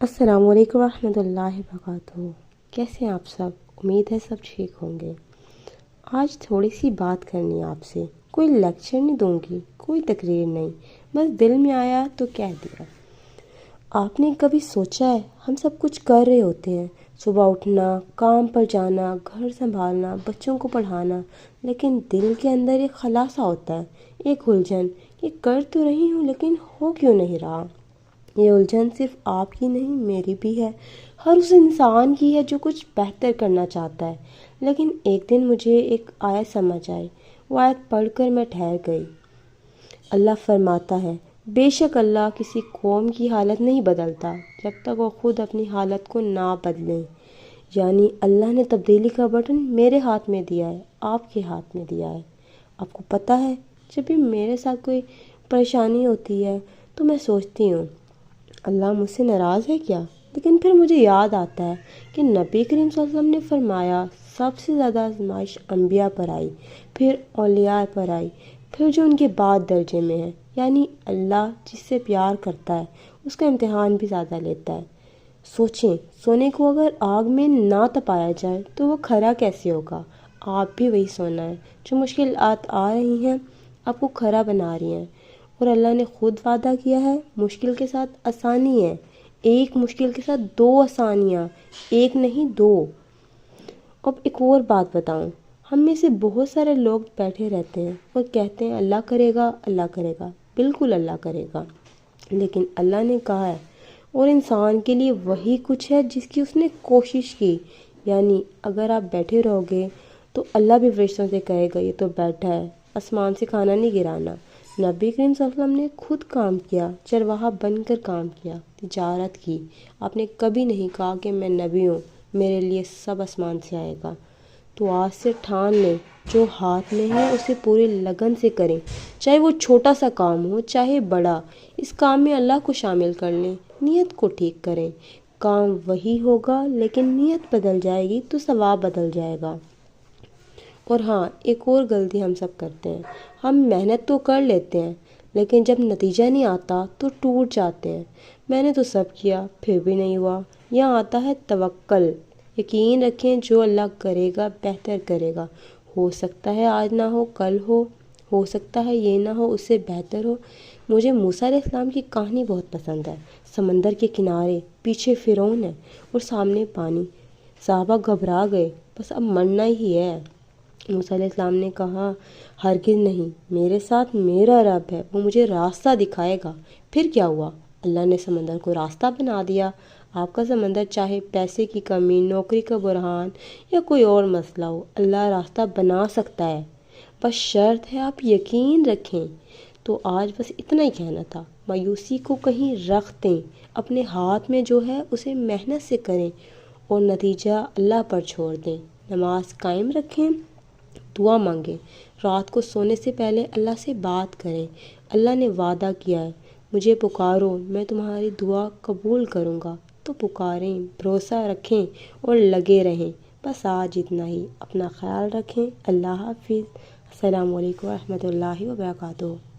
السلام علیکم ورحمۃ اللہ وبرکاتہ۔ کیسے ہیں آپ سب؟ امید ہے سب ٹھیک ہوں گے۔ آج تھوڑی سی بات کرنی ہے آپ سے، کوئی لیکچر نہیں دوں گی، کوئی تقریر نہیں، بس دل میں آیا تو کہہ دیا۔ آپ نے کبھی سوچا ہے ہم سب کچھ کر رہے ہوتے ہیں، صبح اٹھنا، کام پر جانا، گھر سنبھالنا، بچوں کو پڑھانا، لیکن دل کے اندر ایک خلاصہ ہوتا ہے، ایک الجھن، یہ کر تو رہی ہوں لیکن ہو کیوں نہیں رہا۔ یہ الجھن صرف آپ کی نہیں، میری بھی ہے، ہر اس انسان کی ہے جو کچھ بہتر کرنا چاہتا ہے۔ لیکن ایک دن مجھے ایک آیت سمجھ آئی، وہ آیت پڑھ کر میں ٹھہر گئی۔ اللہ فرماتا ہے، بے شک اللہ کسی قوم کی حالت نہیں بدلتا جب تک وہ خود اپنی حالت کو نہ بدلیں۔ یعنی اللہ نے تبدیلی کا بٹن میرے ہاتھ میں دیا ہے، آپ کے ہاتھ میں دیا ہے۔ آپ کو پتہ ہے، جب بھی میرے ساتھ کوئی پریشانی ہوتی ہے تو میں سوچتی ہوں اللہ مجھ سے ناراض ہے کیا؟ لیکن پھر مجھے یاد آتا ہے کہ نبی کریم صلی اللہ علیہ وسلم نے فرمایا سب سے زیادہ آزمائش انبیاء پر آئی، پھر اولیاء پر آئی، پھر جو ان کے بعد درجے میں ہے، یعنی اللہ جس سے پیار کرتا ہے اس کا امتحان بھی زیادہ لیتا ہے۔ سوچیں، سونے کو اگر آگ میں نہ تپایا جائے تو وہ کھرا کیسے ہوگا؟ آپ بھی وہی سونا ہے، جو مشکلات آ رہی ہیں آپ کو کھرا بنا رہی ہیں، اور اللہ نے خود وعدہ کیا ہے مشکل کے ساتھ آسانی ہے، ایک مشکل کے ساتھ دو آسانیاں، ایک نہیں دو۔ اب ایک اور بات بتاؤں، ہم میں سے بہت سارے لوگ بیٹھے رہتے ہیں اور کہتے ہیں اللہ کرے گا، اللہ کرے گا، بالکل اللہ کرے گا، لیکن اللہ نے کہا ہے اور انسان کے لیے وہی کچھ ہے جس کی اس نے کوشش کی۔ یعنی اگر آپ بیٹھے رہو گے تو اللہ بھی فرشتوں سے کہے گا یہ تو بیٹھا ہے، آسمان سے کھانا نہیں گرانا۔ نبی کریم صلی اللہ علیہ وسلم نے خود کام کیا، چرواہا بن کر کام کیا، تجارت کی۔ آپ نے کبھی نہیں کہا کہ میں نبی ہوں، میرے لیے سب آسمان سے آئے گا۔ تو آج سے ٹھان لیں، جو ہاتھ میں ہے اسے پوری لگن سے کریں، چاہے وہ چھوٹا سا کام ہو چاہے بڑا، اس کام میں اللہ کو شامل کر لیں، نیت کو ٹھیک کریں۔ کام وہی ہوگا لیکن نیت بدل جائے گی تو ثواب بدل جائے گا۔ اور ہاں، ایک اور غلطی ہم سب کرتے ہیں، ہم محنت تو کر لیتے ہیں لیکن جب نتیجہ نہیں آتا تو ٹوٹ جاتے ہیں۔ میں نے تو سب کیا پھر بھی نہیں ہوا۔ یہاں آتا ہے توکل، یقین رکھیں جو اللہ کرے گا بہتر کرے گا۔ ہو سکتا ہے آج نہ ہو کل ہو سکتا ہے یہ نہ ہو اس سے بہتر ہو۔ مجھے موسیٰ علیہ السلام کی کہانی بہت پسند ہے۔ سمندر کے کنارے، پیچھے فرعون ہے اور سامنے پانی، صحابہ گھبرا گئے، بس اب مرنا ہی ہے۔ موسیٰ علیہ السلام نے کہا ہرگز نہیں، میرے ساتھ میرا رب ہے، وہ مجھے راستہ دکھائے گا۔ پھر کیا ہوا؟ اللہ نے سمندر کو راستہ بنا دیا۔ آپ کا سمندر چاہے پیسے کی کمی، نوکری کا بحران یا کوئی اور مسئلہ ہو، اللہ راستہ بنا سکتا ہے، بس شرط ہے آپ یقین رکھیں۔ تو آج بس اتنا ہی کہنا تھا، مایوسی کو کہیں رکھ دیں، اپنے ہاتھ میں جو ہے اسے محنت سے کریں اور نتیجہ اللہ پر چھوڑ دیں۔ نماز قائم رکھیں، دعا مانگیں، رات کو سونے سے پہلے اللہ سے بات کریں۔ اللہ نے وعدہ کیا ہے مجھے پکارو میں تمہاری دعا قبول کروں گا، تو پکاریں، بھروسہ رکھیں اور لگے رہیں۔ بس آج اتنا ہی، اپنا خیال رکھیں۔ اللہ حافظ۔ السلام علیکم ورحمۃ اللہ وبرکاتہ۔